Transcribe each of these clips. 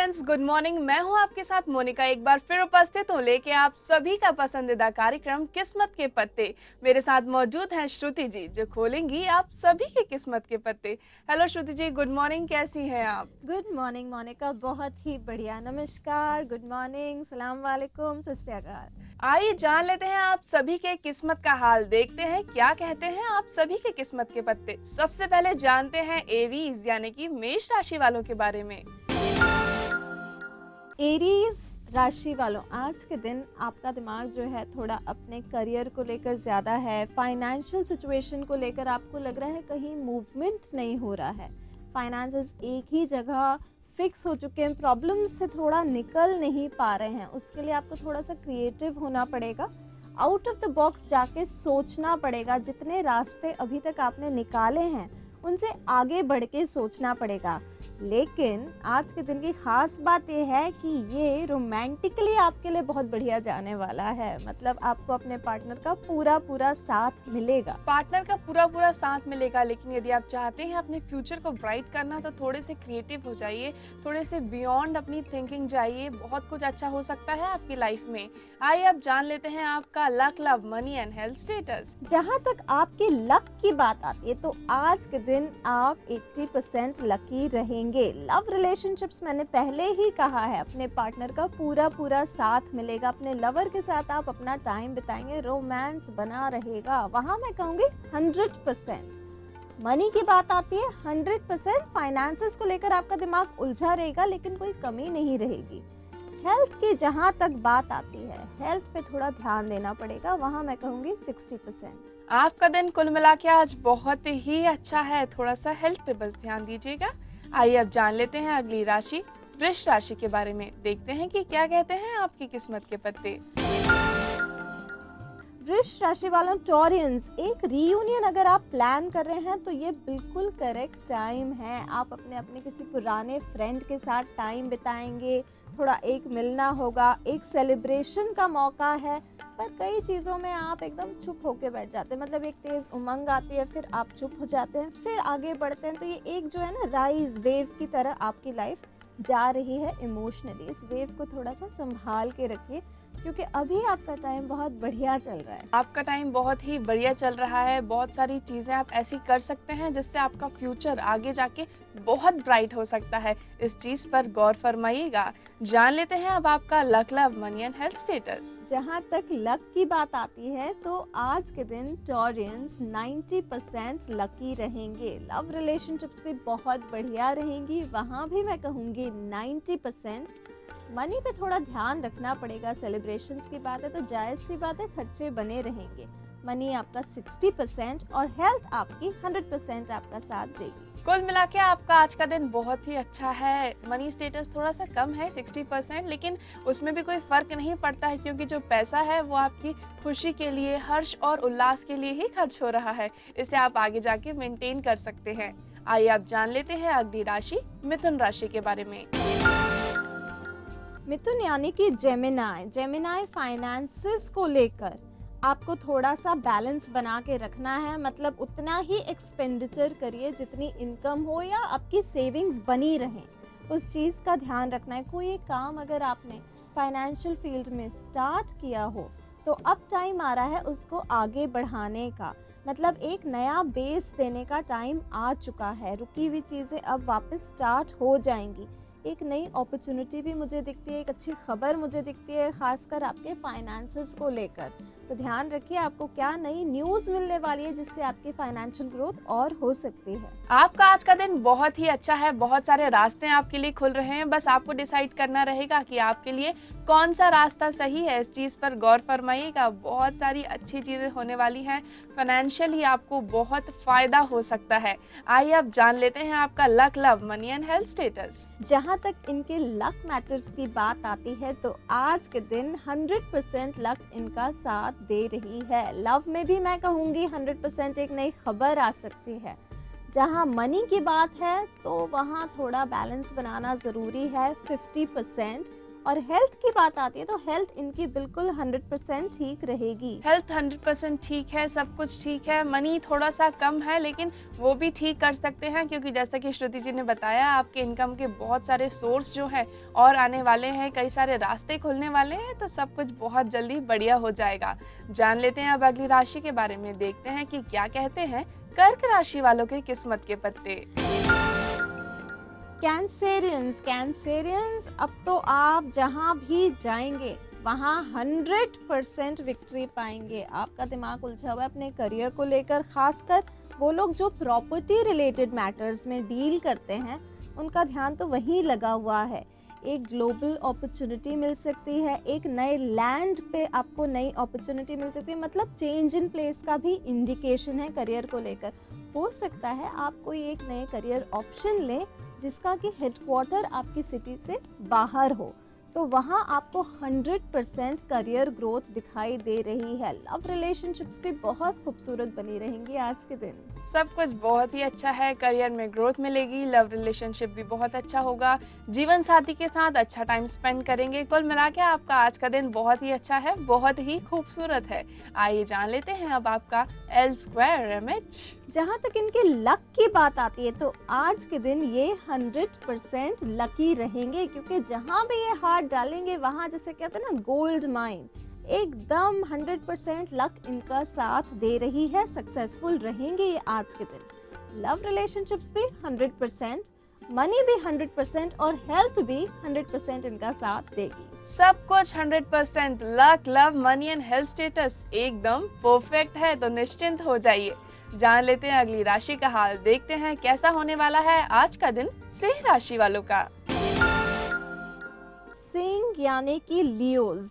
Friends, good morning. मैं हूं आपके साथ मोनिका, एक बार फिर उपस्थित हूं लेके आप सभी का पसंदीदा कार्यक्रम किस्मत के पत्ते। मेरे साथ मौजूद हैं श्रुति जी, जो खोलेंगी आप सभी के किस्मत के पत्ते। हेलो श्रुति जी, गुड मॉर्निंग, कैसी हैं आप? गुड मॉर्निंग मोनिका, बहुत ही बढ़िया। नमस्कार, गुड मॉर्निंग, सलाम वालेकुम, सत श्री अकाल। आइए जान लेते हैं आप सभी के किस्मत का हाल, देखते हैं क्या कहते हैं आप सभी के किस्मत के पत्ते। सबसे पहले जानते हैं एरीज यानी कि मेष राशि वालों के बारे में। एरीज राशि वालों, आज के दिन आपका दिमाग जो है थोड़ा अपने करियर को लेकर ज़्यादा है। फाइनेंशियल सिचुएशन को लेकर आपको लग रहा है कहीं मूवमेंट नहीं हो रहा है। फाइनेंसेस एक ही जगह फिक्स हो चुके हैं, प्रॉब्लम्स से थोड़ा निकल नहीं पा रहे हैं। उसके लिए आपको थोड़ा सा क्रिएटिव होना पड़ेगा, आउट ऑफ द बॉक्स जाके सोचना पड़ेगा। जितने रास्ते अभी तक आपने निकाले हैं उनसे आगे बढ़ के सोचना पड़ेगा। लेकिन आज के दिन की ख़ास बात यह है कि ये रोमांटिकली आपके लिए बहुत बढ़िया जाने वाला है। मतलब आपको अपने पार्टनर का पूरा साथ मिलेगा। पार्टनर का पूरा साथ मिलेगा, लेकिन यदि आप चाहते हैं अपने फ्यूचर को ब्राइट करना तो थोड़े से क्रिएटिव हो जाइए, थोड़े से बियॉन्ड अपनी थिंकिंग जाइए। बहुत कुछ अच्छा हो सकता है आपकी लाइफ में। आइए अब जान लेते हैं आपका luck, love, money and health status. जहाँ तक आपके लक की बात आती है तो आज के दिन आप 80% लकी रहेंगे। लव रिलेशनशिप्स, मैंने पहले ही कहा है, अपने पार्टनर का पूरा साथ मिलेगा। अपने लवर के साथ आप अपना टाइम बिताएंगे, रोमांस बना रहेगा। वहाँ मैं कहूँगी 100%। मनी की बात आती है 100%। फाइनेंसेस को लेकर आपका दिमाग उलझा रहेगा, लेकिन कोई कमी नहीं रहेगी। हेल्थ की जहाँ तक बात आती है, हेल्थ पे थोड़ा ध्यान देना पड़ेगा। वहाँ मैं कहूँगी 60%। आपका दिन कुल मिला के आज बहुत ही अच्छा है, थोड़ा सा हेल्थ पे बस ध्यान दीजिएगा। आइए अब जान लेते हैं अगली राशि वृष राशि के बारे में। देखते हैं कि क्या कहते हैं आपकी किस्मत के पत्ते। वृष राशि वालों, टॉरियंस, एक रीयूनियन अगर आप प्लान कर रहे हैं तो ये बिल्कुल करेक्ट टाइम है। आप अपने किसी पुराने फ्रेंड के साथ टाइम बिताएंगे, थोड़ा एक मिलना होगा, एक सेलिब्रेशन का मौका है। पर कई चीज़ों में आप एकदम चुप होके बैठ जाते हैं। मतलब एक तेज़ उमंग आती है, फिर आप चुप हो जाते हैं, फिर आगे बढ़ते हैं। तो ये एक जो है ना, राइज वेव की तरह आपकी लाइफ जा रही है इमोशनली। इस वेव को थोड़ा सा संभाल के रखिए, क्योंकि अभी आपका टाइम बहुत बढ़िया चल रहा है। आपका टाइम बहुत ही बढ़िया चल रहा है। बहुत सारी चीजें आप ऐसी कर सकते हैं जिससे आपका फ्यूचर आगे जाके बहुत ब्राइट हो सकता है। इस चीज पर गौर फरमाइएगा। जान लेते हैं अब आपका luck, love, money and health status. जहाँ तक लक की बात आती है तो आज के दिन टॉरियंस 90% लकी रहेंगे। लव रिलेशनशिप्स भी बहुत बढ़िया रहेंगी, वहाँ भी मैं कहूँगी 90%। मनी पे थोड़ा ध्यान रखना पड़ेगा। सेलिब्रेशंस की बात है तो जायज़ सी बात है, खर्चे बने रहेंगे। मनी आपका 60% और हेल्थ आपकी 100% आपका साथ देगी। कुल मिला के आपका आज का दिन बहुत ही अच्छा है। मनी स्टेटस थोड़ा सा कम है 60%, लेकिन उसमें भी कोई फर्क नहीं पड़ता है, क्योंकि जो पैसा है वो आपकी खुशी के लिए, हर्ष और उल्लास के लिए ही खर्च हो रहा है। इसे आप आगे जाके मेंटेन कर सकते हैं। आइए आप जान लेते हैं अगली राशि मिथुन राशि के बारे में। मिथुन यानी कि जेमिनाई फाइनेंसेस को लेकर आपको थोड़ा सा बैलेंस बना के रखना है। मतलब उतना ही एक्सपेंडिचर करिए जितनी इनकम हो, या आपकी सेविंग्स बनी रहें, उस चीज़ का ध्यान रखना है। कोई एक काम अगर आपने फाइनेंशियल फील्ड में स्टार्ट किया हो तो अब टाइम आ रहा है उसको आगे बढ़ाने का। मतलब एक नया बेस देने का टाइम आ चुका है। रुकी हुई चीज़ें अब वापस स्टार्ट हो जाएंगी। एक नई अपॉर्चुनिटी भी मुझे दिखती है, एक अच्छी खबर मुझे दिखती है, खासकर आपके फाइनेंसेस को लेकर। तो ध्यान रखिए आपको क्या नई न्यूज़ मिलने वाली है जिससे आपकी फाइनेंशियल ग्रोथ और हो सकती है। आपका आज का दिन बहुत ही अच्छा है। बहुत सारे रास्ते आपके लिए खुल रहे हैं। बस आपको डिसाइड करना रहेगा कि आपके लिए कौन सा रास्ता सही है। इस चीज़ पर गौर फरमाइएगा। बहुत सारी अच्छी चीज़ें होने वाली हैं। फाइनेंशियली आपको बहुत फ़ायदा हो सकता है। आइए अब जान लेते हैं आपका luck, love, money and health status. जहाँ तक इनके लक मैटर्स की बात आती है तो आज के दिन 100% लक इनका साथ दे रही है। लव में भी मैं कहूँगी 100% एक नई खबर आ सकती है। जहाँ मनी की बात है तो वहाँ थोड़ा बैलेंस बनाना ज़रूरी है, 50%। और हेल्थ की बात आती है तो हेल्थ इनकी बिल्कुल 100% ठीक रहेगी। हेल्थ 100% ठीक है, सब कुछ ठीक है, मनी थोड़ा सा कम है लेकिन वो भी ठीक कर सकते हैं क्योंकि जैसा कि श्रुति जी ने बताया आपके इनकम के बहुत सारे सोर्स जो हैं और आने वाले हैं, कई सारे रास्ते खुलने वाले हैं, तो सब कुछ बहुत जल्दी बढ़िया हो जाएगा। जान लेते हैं अब अगली राशि के बारे में, देखते हैं कि क्या कहते हैं कर्क राशि वालों के किस्मत के पत्ते। कैंसेरियंस अब तो आप जहां भी जाएंगे वहां 100% विक्ट्री पाएंगे। आपका दिमाग उलझा हुआ है अपने करियर को लेकर, खासकर वो लोग जो प्रॉपर्टी रिलेटेड मैटर्स में डील करते हैं उनका ध्यान तो वहीं लगा हुआ है। एक ग्लोबल अपॉर्चुनिटी मिल सकती है, एक नए लैंड पे आपको नई अपॉर्चुनिटी मिल सकती है, मतलब चेंज इन प्लेस का भी इंडिकेशन है करियर को लेकर। हो सकता है आप कोई एक नए करियर ऑप्शन लें जिसका कि हेडक्वार्टर आपकी सिटी से बाहर हो, तो वहाँ आपको 100% करियर ग्रोथ दिखाई दे रही है। लव रिलेशनशिप्स भी बहुत खूबसूरत बनी रहेंगी आज के दिन। सब कुछ बहुत ही अच्छा है, करियर में ग्रोथ मिलेगी, लव रिलेशनशिप भी बहुत अच्छा होगा, जीवन साथी के साथ अच्छा टाइम स्पेंड करेंगे। कुल मिला के आपका आज का दिन बहुत ही अच्छा है, बहुत ही खूबसूरत है। आइए जान लेते हैं अब आपका L² MH। जहाँ तक इनके लक की बात आती है तो आज के दिन ये 100% लकी रहेंगे, क्योंकि जहाँ भी ये हाथ डालेंगे वहाँ जैसे कहते हैं ना गोल्ड माइन, एकदम 100% लक इनका साथ दे रही है। सक्सेसफुल रहेंगे ये आज के दिन। लव रिलेशनशिप्स भी 100%, मनी भी 100% और हेल्थ भी 100% इनका साथ देगी। सब कुछ 100%, luck, love, money and health status एकदम परफेक्ट है, तो निश्चिंत हो जाइए। जान लेते हैं अगली राशि का हाल, देखते हैं कैसा होने वाला है आज का दिन सिंह राशि वालों का। सिंह यानी कि लियोज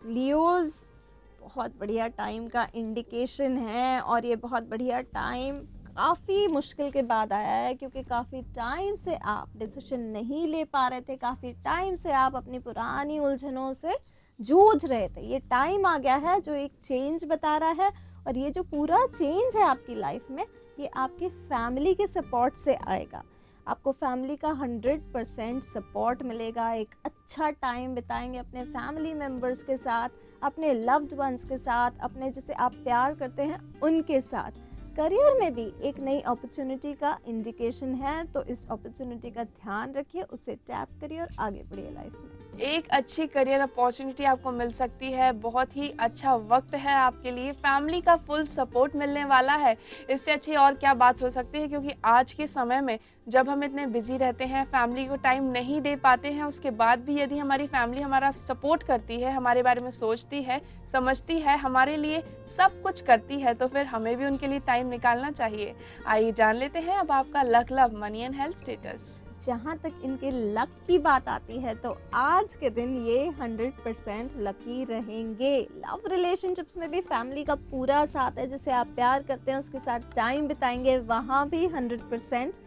बहुत बढ़िया टाइम का इंडिकेशन है, और ये बहुत बढ़िया टाइम काफ़ी मुश्किल के बाद आया है, क्योंकि काफ़ी टाइम से आप डिसीजन नहीं ले पा रहे थे, काफ़ी टाइम से आप अपनी पुरानी उलझनों से जूझ रहे थे। ये टाइम आ गया है जो एक चेंज बता रहा है, और ये जो पूरा चेंज है आपकी लाइफ में ये आपकी फैमिली के सपोर्ट से आएगा। आपको फैमिली का 100% सपोर्ट मिलेगा, एक अच्छा टाइम बिताएंगे अपने फैमिली मेम्बर्स के साथ, अपने लव्ड वंस के साथ, अपने जिसे आप प्यार करते हैं उनके साथ। करियर में भी एक नई अपॉर्चुनिटी का इंडिकेशन है, तो इस अपॉर्चुनिटी का ध्यान रखिए, उसे टैप करिए और आगे बढ़िए लाइफ में। एक अच्छी करियर अपॉर्चुनिटी आपको मिल सकती है, बहुत ही अच्छा वक्त है आपके लिए, फैमिली का फुल सपोर्ट मिलने वाला है। इससे अच्छी और क्या बात हो सकती है, क्योंकि आज के समय में जब हम इतने बिजी रहते हैं, फैमिली को टाइम नहीं दे पाते हैं, उसके बाद भी यदि हमारी फैमिली हमारा सपोर्ट करती है, हमारे बारे में सोचती है, समझती है, हमारे लिए सब कुछ करती है, तो फिर हमें भी उनके लिए टाइम निकालना चाहिए। आइए जान लेते हैं अब आपका luck, love, money and health status. जहाँ तक इनके लक की बात आती है तो आज के दिन ये 100% लकी रहेंगे। लव रिलेशनशिप्स में भी फैमिली का पूरा साथ है, जिसे आप प्यार करते हैं उसके साथ टाइम बिताएंगे, वहाँ भी 100%,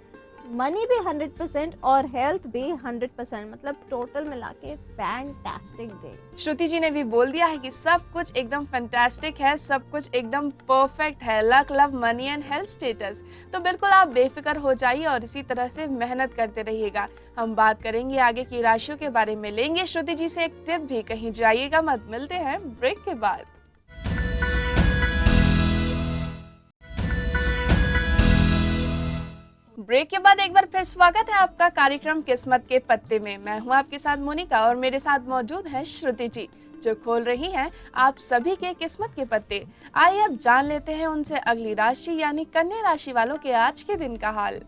मनी भी 100% और हेल्थ भी 100%, मतलब टोटल मिला के फैंटास्टिक डे। श्रुति जी ने भी बोल दिया है कि सब कुछ एकदम फैंटास्टिक है, सब कुछ एकदम परफेक्ट है, luck, love, money and health status. तो बिल्कुल आप बेफिक्र हो जाइए और इसी तरह से मेहनत करते रहिएगा। हम बात करेंगे आगे की राशियों के बारे में, लेंगे श्रुति जी से एक टिप भी, कहीं जाइएगा मत। मिलते हैं ब्रेक के बाद। ब्रेक के बाद एक बार फिर स्वागत है आपका कार्यक्रम किस्मत के पत्ते में। मैं हूं आपके साथ मोनिका और मेरे साथ मौजूद है श्रुति जी, जो खोल रही हैं आप सभी के किस्मत के पत्ते। आइए अब जान लेते हैं उनसे अगली राशि यानी कन्या राशि वालों के आज के दिन का हाल।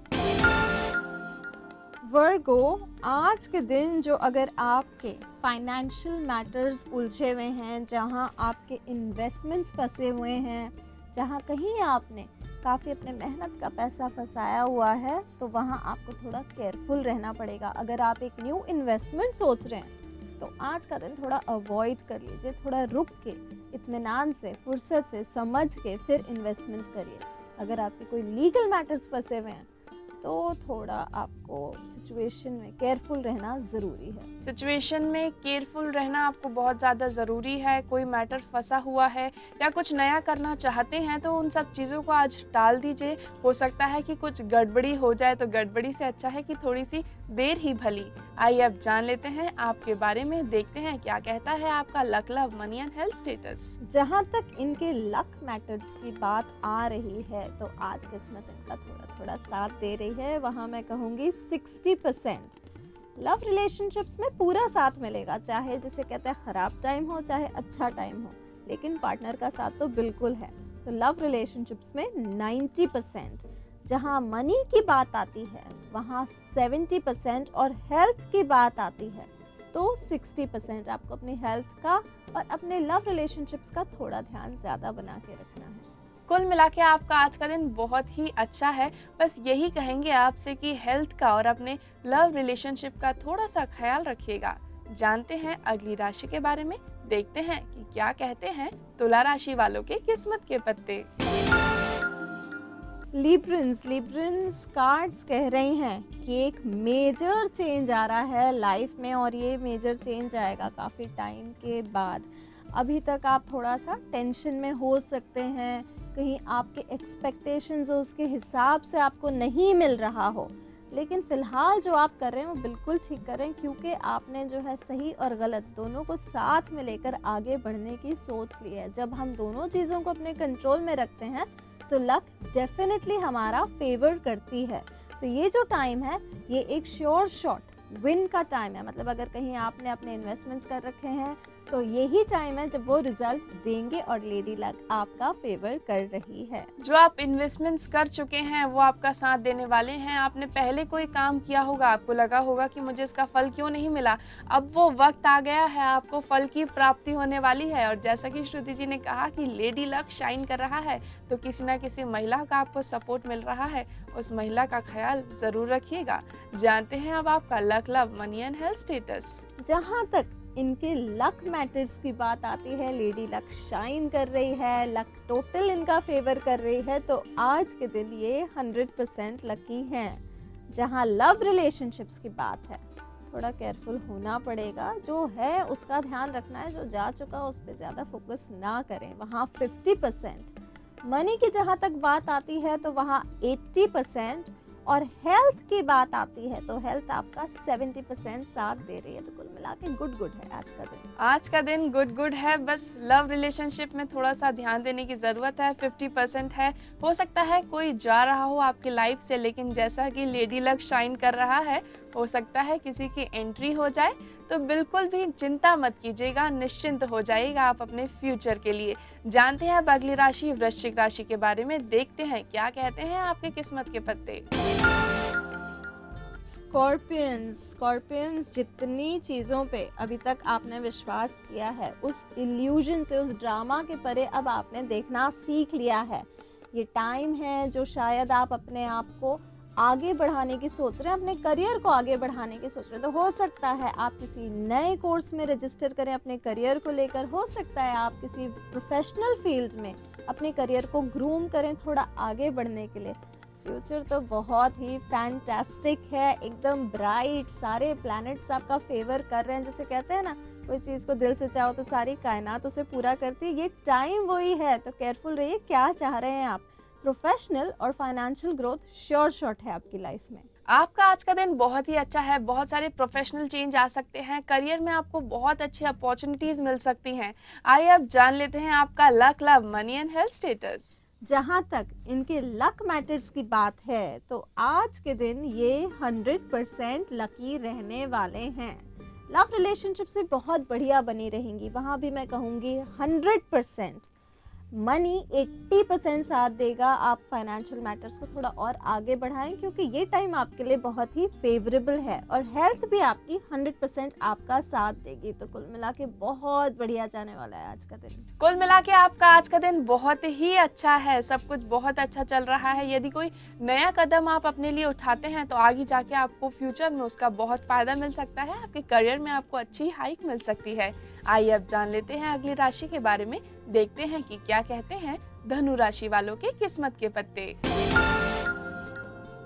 वर्गो, आज के दिन जो अगर आपके फाइनेंशियल मैटर्स उलझे हुए हैं, जहां आपके इन्वेस्टमेंट्स फंसे हुए हैं, जहां कहीं आपने काफ़ी अपने मेहनत का पैसा फंसाया हुआ है, तो वहाँ आपको थोड़ा केयरफुल रहना पड़ेगा। अगर आप एक न्यू इन्वेस्टमेंट सोच रहे हैं तो आज का दिन थोड़ा अवॉइड कर लीजिए, थोड़ा रुक के इत्मीनान से, फुर्सत से, समझ के फिर इन्वेस्टमेंट करिए। अगर आपके कोई लीगल मैटर्स फंसे हुए हैं तो थोड़ा आपको सिचुएशन में केयरफुल रहना ज़रूरी है। सिचुएशन में केयरफुल रहना आपको बहुत ज़्यादा ज़रूरी है। कोई मैटर फंसा हुआ है या कुछ नया करना चाहते हैं तो उन सब चीज़ों को आज टाल दीजिए। हो सकता है कि कुछ गड़बड़ी हो जाए, तो गड़बड़ी से अच्छा है कि थोड़ी सी देर ही भली। आइए अब जान लेते हैं आपके बारे में, देखते हैं क्या कहता है आपका luck, love, money and health status. जहाँ तक इनके लक मैटर्स की बात आ रही है तो आज किस्मत इनका थोड़ा थोड़ा साथ दे रही है। वहाँ मैं कहूँगी 60%। लव रिलेशनशिप्स में पूरा साथ मिलेगा, चाहे जिसे कहते हैं ख़राब टाइम हो चाहे अच्छा टाइम हो, लेकिन पार्टनर का साथ तो बिल्कुल है। तो लव रिलेशनशिप्स में 90%। जहाँ मनी की बात आती है वहाँ 70% और हेल्थ की बात आती है तो 60%। आपको अपनी हेल्थ का और अपने लव रिलेशनशिप्स का थोड़ा ध्यान ज़्यादा बना के रखना है। कुल मिला के आपका आज का दिन बहुत ही अच्छा है। बस यही कहेंगे आपसे कि हेल्थ का और अपने लव रिलेशनशिप का थोड़ा सा ख्याल रखिएगा। जानते हैं अगली राशि के बारे में, देखते हैं कि क्या कहते हैं तुला राशि वालों के किस्मत के पत्ते। लिब्रंस कार्ड्स कह रही हैं कि एक मेजर चेंज आ रहा है लाइफ में और ये मेजर चेंज आएगा काफ़ी टाइम के बाद। अभी तक आप थोड़ा सा टेंशन में हो सकते हैं, कहीं आपके एक्सपेक्टेशंस उसके हिसाब से आपको नहीं मिल रहा हो, लेकिन फ़िलहाल जो आप कर रहे हैं वो बिल्कुल ठीक कर रहे हैं, क्योंकि आपने जो है सही और गलत दोनों को साथ में लेकर आगे बढ़ने की सोच ली है। जब हम दोनों चीज़ों को अपने कंट्रोल में रखते हैं तो लक डेफिनेटली हमारा फेवर करती है। तो ये जो टाइम है ये एक श्योर शॉट विन का टाइम है। मतलब अगर कहीं आपने अपने इन्वेस्टमेंट्स कर रखे हैं तो यही टाइम है जब वो रिजल्ट देंगे और लेडी लक आपका फेवर कर रही है। जो आप इन्वेस्टमेंट्स कर चुके हैं वो आपका साथ देने वाले हैं। आपने पहले कोई काम किया होगा, आपको लगा होगा कि मुझे इसका फल क्यों नहीं मिला, अब वो वक्त आ गया है, आपको फल की प्राप्ति होने वाली है। और जैसा कि श्रुति जी ने कहा कि लेडी लक शाइन कर रहा है, तो किसी न किसी महिला का आपको सपोर्ट मिल रहा है, उस महिला का ख्याल जरूर रखिएगा। जानते हैं अब आपका luck, love, money and health status. जहाँ तक इनके लक मैटर्स की बात आती है, लेडी लक शाइन कर रही है, लक टोटल इनका फेवर कर रही है, तो आज के दिन ये 100% लकी हैं। जहाँ लव रिलेशनशिप्स की बात है थोड़ा केयरफुल होना पड़ेगा, जो है उसका ध्यान रखना है, जो जा चुका उस पर ज़्यादा फोकस ना करें। वहाँ 50%। मनी की जहाँ तक बात आती है तो वहाँ 80%। और हेल्थ की बात आती है तो हेल्थ आपका 70% साथ दे रही है। तो कुल मिला के गुड है आज का दिन। आज का दिन गुड है। बस लव रिलेशनशिप में थोड़ा सा ध्यान देने की ज़रूरत है। 50% है। हो सकता है कोई जा रहा हो आपकी लाइफ से, लेकिन जैसा कि लेडी लक शाइन कर रहा है, हो सकता है किसी की एंट्री हो जाए। तो बिल्कुल भी चिंता मत कीजिएगा, निश्चिंत हो जाइएगा आप अपने फ्यूचर के लिए। जानते हैं अब अगली राशि वृश्चिक राशि के बारे में, देखते हैं क्या कहते हैं आपके किस्मत के पत्ते। स्कॉर्पियंस जितनी चीज़ों पे अभी तक आपने विश्वास किया है, उस इल्यूजन से, उस ड्रामा के परे अब आपने देखना सीख लिया है। ये टाइम है जो शायद आप अपने आप को आगे बढ़ाने की सोच रहे हैं, अपने करियर को आगे बढ़ाने की सोच रहे हैं। तो हो सकता है आप किसी नए कोर्स में रजिस्टर करें अपने करियर को लेकर, हो सकता है आप किसी प्रोफेशनल फील्ड में अपने करियर को ग्रूम करें थोड़ा आगे बढ़ने के लिए। फ्यूचर तो बहुत ही फैंटास्टिक है, एकदम ब्राइट, सारे प्लैनेट्स आपका फेवर कर रहे हैं। जैसे कहते हैं ना, कोई चीज़ को दिल से चाहो तो सारी कायनात उसे पूरा करती है। ये टाइम वही है, तो केयरफुल रहिए क्या चाह रहे हैं आप। प्रोफेशनल और फाइनेंशियल ग्रोथ श्योर शॉट है आपकी लाइफ में। आपका आज का दिन बहुत ही अच्छा है। बहुत सारे प्रोफेशनल चेंज आ सकते हैं, करियर में आपको बहुत अच्छी अपॉर्चुनिटीज मिल सकती हैं। आइए अब जान लेते हैं आपका luck, love, money and health status. जहाँ तक इनके लक मैटर्स की बात है तो आज के दिन ये 100% लकी रहने वाले हैं। लव रिलेशनशिप से बहुत बढ़िया बनी रहेंगी, वहाँ भी मैं कहूँगी 100%। मनी 80% साथ देगा। आप फाइनेंशियल मैटर्स को थोड़ा और आगे बढ़ाएं, क्योंकि ये टाइम आपके लिए बहुत ही फेवरेबल है। और हेल्थ भी आपकी 100% आपका साथ देगी। तो कुल मिला के बहुत बढ़िया जाने वाला है आज का दिन। कुल मिला के आपका आज का दिन बहुत ही अच्छा है, सब कुछ बहुत अच्छा चल रहा है। यदि कोई नया कदम आप अपने लिए उठाते हैं तो आगे जाके आपको फ्यूचर में उसका बहुत फायदा मिल सकता है, आपके करियर में आपको अच्छी हाइक मिल सकती है। आइए अब जान लेते हैं अगली राशि के बारे में, देखते हैं कि क्या कहते हैं धनु राशि वालों के किस्मत के पत्ते।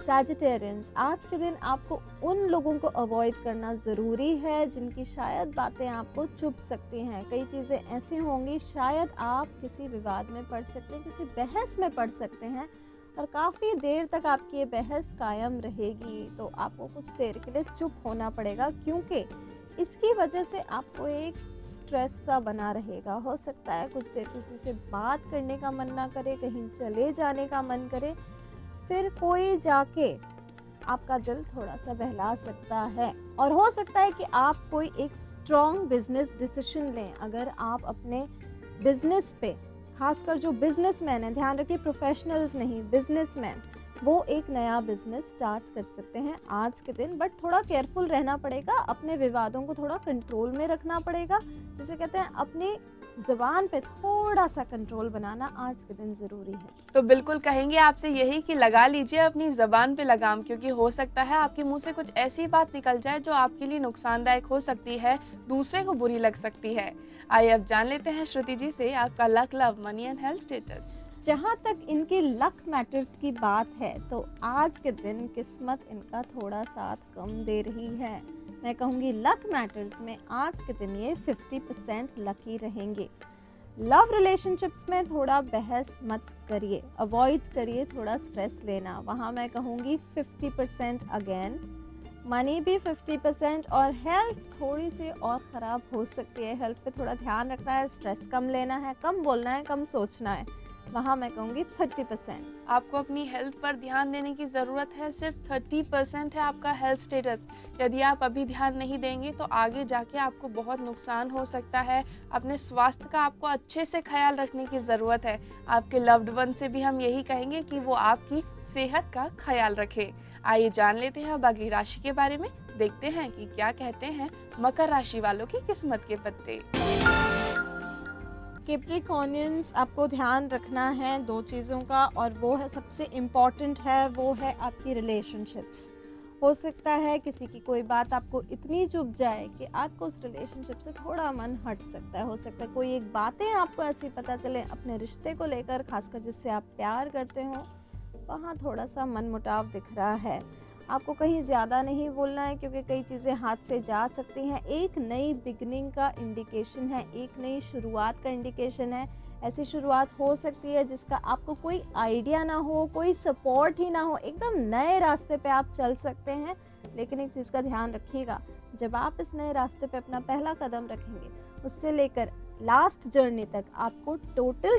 सैजिटेरियंस, आज के दिन आपको उन लोगों को अवॉइड करना ज़रूरी है जिनकी शायद बातें आपको चुभ सकती हैं। कई चीज़ें ऐसी होंगी, शायद आप किसी विवाद में पड़ सकते हैं, किसी बहस में पड़ सकते हैं और काफ़ी देर तक आपकी ये बहस कायम रहेगी। तो आपको कुछ देर के लिए चुप होना पड़ेगा, क्योंकि इसकी वजह से आपको एक स्ट्रेस सा बना रहेगा। हो सकता है कुछ देर किसी से बात करने का मन ना करे, कहीं चले जाने का मन करे, फिर कोई जाके आपका दिल थोड़ा सा बहला सकता है। और हो सकता है कि आप कोई एक स्ट्रॉन्ग बिजनेस डिसीजन लें। अगर आप अपने बिजनेस पे, खासकर जो बिजनेसमैन है, ध्यान रखिए प्रोफेशनल्स नहीं, बिजनेसमैन, वो एक नया बिजनेस स्टार्ट कर सकते हैं आज के दिन। बट थोड़ा केयरफुल रहना पड़ेगा, अपने विवादों को थोड़ा कंट्रोल में रखना पड़ेगा। जिसे कहते हैं अपनी ज़ुबान पे थोड़ा सा कंट्रोल बनाना आज के दिन ज़रूरी है। तो बिल्कुल कहेंगे आपसे यही कि लगा लीजिए अपनी ज़बान पे लगाम, क्योंकि हो सकता है आपके मुंह से कुछ ऐसी बात निकल जाए जो आपके लिए नुकसानदायक हो सकती है, दूसरे को बुरी लग सकती है। आइए अब जान लेते हैं श्रुति जी से आपका luck, love, money and health status. जहाँ तक इनके लक मैटर्स की बात है, तो आज के दिन किस्मत इनका थोड़ा साथ कम दे रही है। मैं कहूँगी लक मैटर्स में आज के दिन ये 50% लकी रहेंगे। लव रिलेशनशिप्स में थोड़ा बहस मत करिए, अवॉइड करिए थोड़ा स्ट्रेस लेना, वहाँ मैं कहूँगी 50% अगेन। मनी भी 50% और हेल्थ थोड़ी सी और ख़राब हो सकती है। हेल्थ पे थोड़ा ध्यान रखना है, स्ट्रेस कम लेना है, कम बोलना है, कम सोचना है, वहाँ मैं कहूँगी 30%। आपको अपनी हेल्थ पर ध्यान देने की ज़रूरत है, सिर्फ 30% है आपका हेल्थ स्टेटस। यदि आप अभी ध्यान नहीं देंगे तो आगे जाके आपको बहुत नुकसान हो सकता है। अपने स्वास्थ्य का आपको अच्छे से ख्याल रखने की ज़रूरत है। आपके लव्ड वन से भी हम यही कहेंगे कि वो आपकी सेहत का ख्याल रखें। आइए जान लेते हैं बाकी राशि के बारे में, देखते हैं कि क्या कहते हैं मकर राशि वालों की किस्मत के पत्ते। कैप्रिकॉर्नियंस, आपको ध्यान रखना है दो चीज़ों का, और वो है सबसे इम्पॉर्टेंट है, वो है आपकी रिलेशनशिप्स। हो सकता है किसी की कोई बात आपको इतनी चुभ जाए कि आपको उस रिलेशनशिप से थोड़ा मन हट सकता है। हो सकता है कोई एक बातें आपको ऐसी पता चले अपने रिश्ते को लेकर, खासकर जिससे आप प्यार करते हो, वहाँ थोड़ा सा मनमुटाव दिख रहा है। आपको कहीं ज़्यादा नहीं बोलना है, क्योंकि कई चीज़ें हाथ से जा सकती हैं। एक नई बिगनिंग का इंडिकेशन है, एक नई शुरुआत का इंडिकेशन है। ऐसी शुरुआत हो सकती है जिसका आपको कोई आइडिया ना हो, कोई सपोर्ट ही ना हो, एकदम नए रास्ते पे आप चल सकते हैं। लेकिन एक चीज़ का ध्यान रखिएगा, जब आप इस नए रास्ते पे अपना पहला कदम रखेंगे, उससे लेकर लास्ट जर्नी तक आपको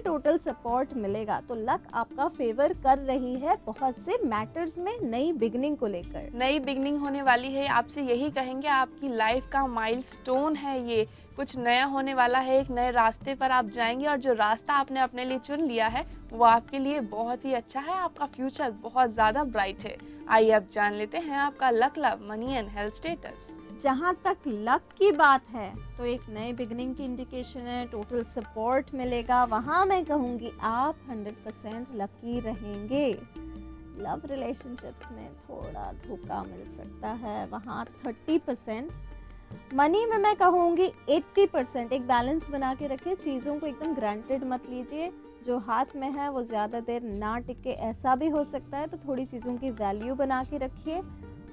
टोटल सपोर्ट मिलेगा। तो लक आपका फेवर कर रही है बहुत से मैटर्स में नई बिगनिंग को लेकर। नई बिगनिंग होने वाली है, आपसे यही कहेंगे आपकी लाइफ का माइलस्टोन है ये, कुछ नया होने वाला है, एक नए रास्ते पर आप जाएंगे और जो रास्ता आपने अपने लिए चुन लिया है वो आपके लिए बहुत ही अच्छा है, आपका फ्यूचर बहुत ज़्यादा ब्राइट है। आइए अब जान लेते हैं आपका luck, love, money and health status. जहाँ तक लक की बात है तो एक नए बिगनिंग की इंडिकेशन है, टोटल सपोर्ट मिलेगा, वहाँ मैं कहूँगी आप 100% लकी रहेंगे। लव रिलेशनशिप्स में थोड़ा धोखा मिल सकता है, वहाँ 30%। मनी में मैं कहूँगी 80%। एक बैलेंस बना के रखिए, चीज़ों को एकदम ग्रांटेड मत लीजिए। जो हाथ में है वो ज़्यादा देर ना टिके, ऐसा भी हो सकता है, तो थोड़ी चीज़ों की वैल्यू बना के रखिए।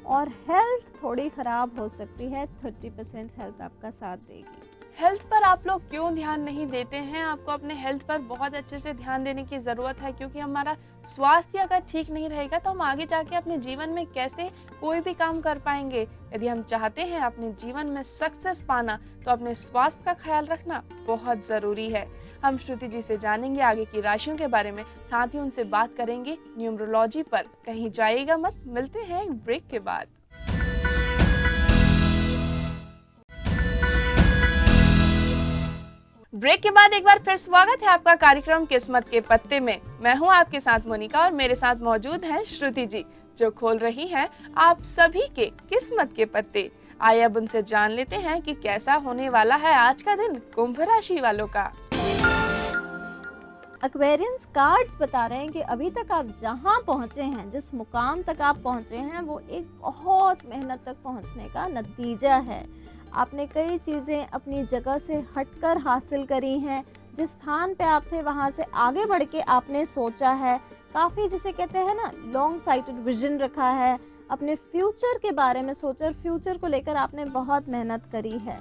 और हेल्थ थोड़ी ख़राब हो सकती है, 30% हेल्थ आपका साथ देगी। हेल्थ पर आप लोग क्यों ध्यान नहीं देते हैं? आपको अपने हेल्थ पर बहुत अच्छे से ध्यान देने की ज़रूरत है, क्योंकि हमारा स्वास्थ्य अगर ठीक नहीं रहेगा तो हम आगे जाके अपने जीवन में कैसे कोई भी काम कर पाएंगे। यदि हम चाहते हैं अपने जीवन में सक्सेस पाना तो अपने स्वास्थ्य का ख्याल रखना बहुत ज़रूरी है। हम श्रुति जी से जानेंगे आगे की राशियों के बारे में, साथ ही उनसे बात करेंगे न्यूमरोलॉजी पर। कहीं जाइएगा मत, मिलते हैं एक ब्रेक के बाद। ब्रेक के बाद एक बार फिर स्वागत है आपका कार्यक्रम किस्मत के पत्ते में। मैं हूं आपके साथ मोनिका और मेरे साथ मौजूद हैं श्रुति जी, जो खोल रही हैं आप सभी के किस्मत के पत्ते। आइए अब उनसे जान लेते हैं कि कैसा होने वाला है आज का दिन कुंभ राशि वालों का। एक्वेरियंस कार्ड्स बता रहे हैं कि अभी तक आप जहां पहुंचे हैं, जिस मुकाम तक आप पहुंचे हैं, वो एक बहुत मेहनत तक पहुंचने का नतीजा है। आपने कई चीज़ें अपनी जगह से हटकर हासिल करी हैं। जिस स्थान पे आप थे वहाँ से आगे बढ़ के आपने सोचा है, काफ़ी जिसे कहते हैं ना लॉन्ग साइटेड विजन रखा है, अपने फ्यूचर के बारे में सोचा, फ्यूचर को लेकर आपने बहुत मेहनत करी है।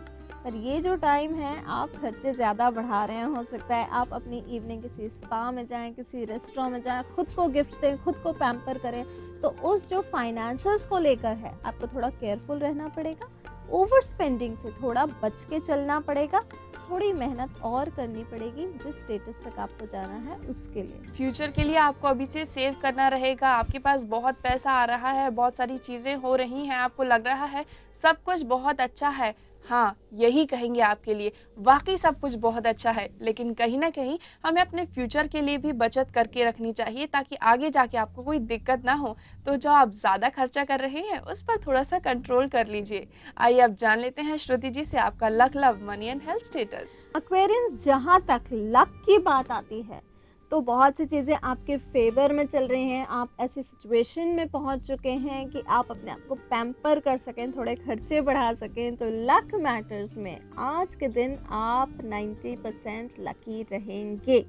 पर ये जो टाइम है आप खर्चे ज़्यादा बढ़ा रहे हैं। हो सकता है आप अपनी इवनिंग किसी स्पा में जाएं, किसी रेस्टोरेंट में जाएं, खुद को गिफ्ट दें, खुद को पैम्पर करें। तो उस जो फाइनेंसेस को लेकर है आपको थोड़ा केयरफुल रहना पड़ेगा, ओवर स्पेंडिंग से थोड़ा बच के चलना पड़ेगा, थोड़ी मेहनत और करनी पड़ेगी जिस स्टेटस तक आपको जाना है उसके लिए। फ्यूचर के लिए आपको अभी से सेव करना रहेगा। आपके पास बहुत पैसा आ रहा है, बहुत सारी चीज़ें हो रही हैं, आपको लग रहा है सब कुछ बहुत अच्छा है। हाँ, यही कहेंगे आपके लिए, वाकई सब कुछ बहुत अच्छा है, लेकिन कहीं ना कहीं हमें अपने फ्यूचर के लिए भी बचत करके रखनी चाहिए ताकि आगे जाके आपको कोई दिक्कत ना हो। तो जो आप ज़्यादा खर्चा कर रहे हैं उस पर थोड़ा सा कंट्रोल कर लीजिए। आइए अब जान लेते हैं श्रुति जी से आपका luck, love, money and health status. Aquarians, जहाँ तक लक की बात आती है तो बहुत सी चीज़ें आपके फेवर में चल रही हैं। आप ऐसी सिचुएशन में पहुंच चुके हैं कि आप अपने आप को पैम्पर कर सकें, थोड़े खर्चे बढ़ा सकें। तो लक मैटर्स में आज के दिन आप 90% लकी रहेंगे।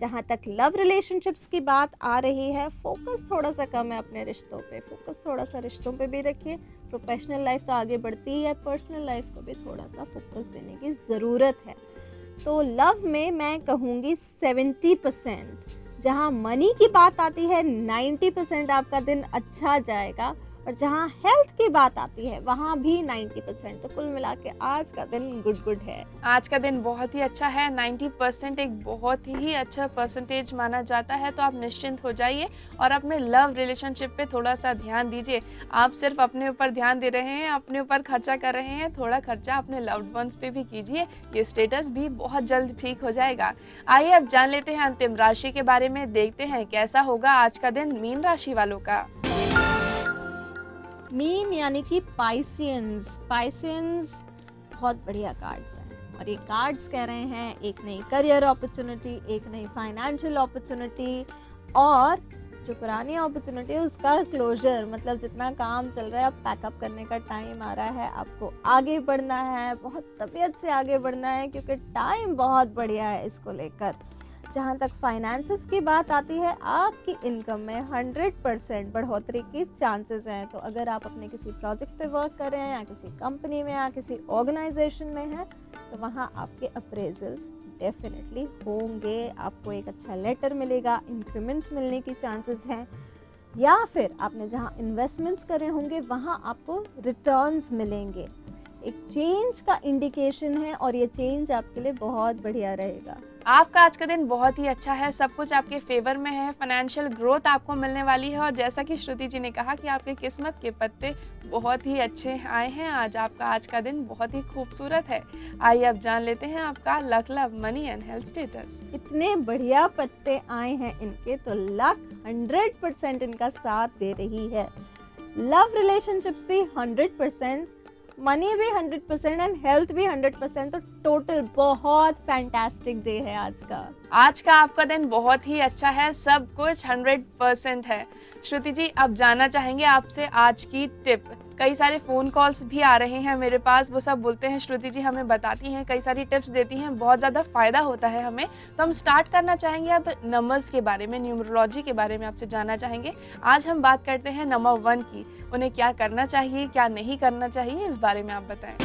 जहाँ तक लव रिलेशनशिप्स की बात आ रही है, फोकस थोड़ा सा कम है अपने रिश्तों पे, फोकस थोड़ा सा रिश्तों पे भी रखिए। प्रोफेशनल लाइफ तो आगे बढ़ती ही है, पर्सनल लाइफ को भी थोड़ा सा फोकस देने की ज़रूरत है। तो लव में मैं कहूँगी 70%। जहाँ मनी की बात आती है 90% आपका दिन अच्छा जाएगा, और जहाँ हेल्थ की बात आती है वहाँ भी 90%। तो कुल मिला के आज का दिन गुड है। आज का दिन बहुत ही अच्छा है। 90% एक बहुत ही अच्छा परसेंटेज माना जाता है। तो आप निश्चिंत हो जाइए और अपने लव रिलेशनशिप पे थोड़ा सा ध्यान दीजिए। आप सिर्फ अपने ऊपर ध्यान दे रहे हैं, अपने ऊपर खर्चा कर रहे हैं, थोड़ा खर्चा अपने लव्ड वंस पे भी कीजिए। ये स्टेटस भी बहुत जल्द ठीक हो जाएगा। आइए अब जान लेते हैं अंतिम राशि के बारे में, देखते हैं कैसा होगा आज का दिन मीन राशि वालों का। मीन यानी कि पाइसियंस। पाइसियंस बहुत बढ़िया कार्ड्स हैं, और ये कार्ड्स कह रहे हैं एक नई करियर अपॉर्चुनिटी, एक नई फाइनेंशियल अपॉर्चुनिटी, और जो पुरानी अपॉर्चुनिटी है उसका क्लोजर। मतलब जितना काम चल रहा है अब पैकअप करने का टाइम आ रहा है, आपको आगे बढ़ना है, बहुत तबीयत से आगे बढ़ना है, क्योंकि टाइम बहुत बढ़िया है इसको लेकर। जहाँ तक फाइनेंसेस की बात आती है, आपकी इनकम में 100% बढ़ोतरी की चांसेस हैं। तो अगर आप अपने किसी प्रोजेक्ट पे वर्क कर रहे हैं, या किसी कंपनी में, या किसी ऑर्गेनाइजेशन में हैं, तो वहाँ आपके अप्रेजल्स डेफिनेटली होंगे। आपको एक अच्छा लेटर मिलेगा, इंक्रीमेंट मिलने की चांसेस हैं, या फिर आपने जहाँ इन्वेस्टमेंट्स करे होंगे वहाँ आपको रिटर्न्स मिलेंगे। एक चेंज का इंडिकेशन है, और ये चेंज आपके लिए बहुत बढ़िया रहेगा। आपका आज का दिन बहुत ही अच्छा है, सब कुछ आपके फेवर में है। फाइनेंशियल ग्रोथ आपको मिलने वाली है, और जैसा कि श्रुति जी ने कहा कि आपके किस्मत के पत्ते बहुत ही अच्छे आए हैं। आपका आज का दिन बहुत ही खूबसूरत है। आइए अब जान लेते हैं आपका luck, love, money and health status. इतने बढ़िया पत्ते आए हैं इनके, तो लक 100% इनका साथ दे रही है। लव रिलेशनशिप्स भी 100%, मनी भी 100% एंड हेल्थ भी 100%। तो टोटल बहुत फैंटास्टिक डे है आज का। आज का आपका दिन बहुत ही अच्छा है, सब कुछ 100% है। श्रुति जी, अब जानना चाहेंगे आपसे आज की टिप। कई सारे फ़ोन कॉल्स भी आ रहे हैं मेरे पास, वो सब बोलते हैं श्रुति जी हमें बताती हैं, कई सारी टिप्स देती हैं, बहुत ज़्यादा फ़ायदा होता है हमें। तो हम स्टार्ट करना चाहेंगे अब नंबर्स के बारे में, न्यूमरोलॉजी के बारे में आपसे जानना चाहेंगे। आज हम बात करते हैं नंबर 1 की, उन्हें क्या करना चाहिए, क्या नहीं करना चाहिए, इस बारे में आप बताएं।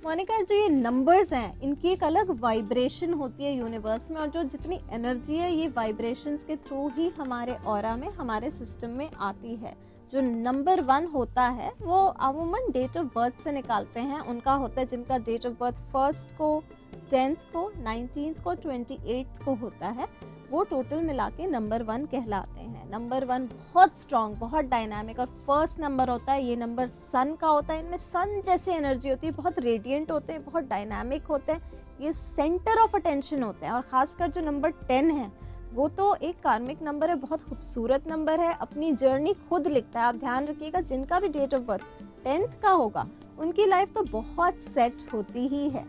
मोनिका, जो ये नंबर्स हैं इनकी एक अलग वाइब्रेशन होती है यूनिवर्स में, और जो जितनी एनर्जी है ये वाइब्रेशंस के थ्रू ही हमारे ऑरा में, हमारे सिस्टम में आती है। जो नंबर 1 होता है वो अमूमन डेट ऑफ बर्थ से निकालते हैं। उनका होता है जिनका डेट ऑफ बर्थ 1 को, 10 को, 19 को, 28 को होता है, वो टोटल मिला के नंबर 1 कहलाते हैं। नंबर 1 बहुत स्ट्रॉन्ग, बहुत डायनामिक, और फर्स्ट नंबर होता है, ये नंबर सन का होता है। इनमें सन जैसी एनर्जी होती है, बहुत रेडिएंट होते हैं, बहुत डायनामिक होते हैं, ये सेंटर ऑफ अटेंशन होते हैं। और ख़ासकर जो नंबर 10 है वो तो एक कार्मिक नंबर है, बहुत खूबसूरत नंबर है, अपनी जर्नी खुद लिखता है। आप ध्यान रखिएगा, जिनका भी डेट ऑफ बर्थ 10th का होगा उनकी लाइफ तो बहुत सेट होती ही है।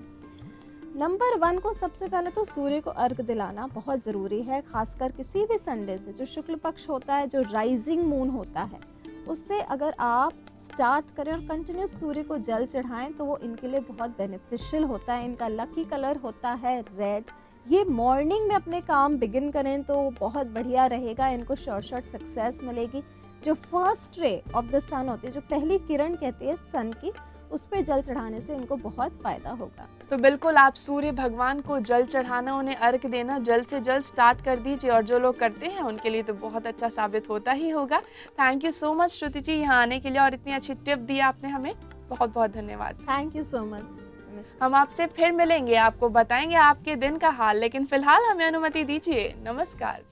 नंबर 1 को सबसे पहले तो सूर्य को अर्घ दिलाना बहुत ज़रूरी है, खासकर किसी भी संडे से। जो शुक्ल पक्ष होता है, जो राइजिंग मून होता है, उससे अगर आप स्टार्ट करें और कंटिन्यू सूर्य को जल चढ़ाएं तो वो इनके लिए बहुत बेनिफिशियल होता है। इनका लकी कलर होता है रेड, ये मॉर्निंग में अपने काम बिगिन करें तो बहुत बढ़िया रहेगा, इनको शॉर्ट सक्सेस मिलेगी। जो फर्स्ट रे ऑफ द सन होती है, जो पहली किरण कहती है सन की, उस पे जल चढ़ाने से इनको बहुत फायदा होगा। तो बिल्कुल आप सूर्य भगवान को जल चढ़ाना, उन्हें अर्घ देना जल्द से जल्द स्टार्ट कर दीजिए, और जो लोग करते हैं उनके लिए तो बहुत अच्छा साबित होता ही होगा। थैंक यू सो मच श्रुति जी यहाँ आने के लिए, और इतनी अच्छी टिप दी आपने हमें, बहुत बहुत धन्यवाद। Thank you so much. हम आपसे फिर मिलेंगे, आपको बताएंगे आपके दिन का हाल, लेकिन फिलहाल हमें अनुमति दीजिए। नमस्कार।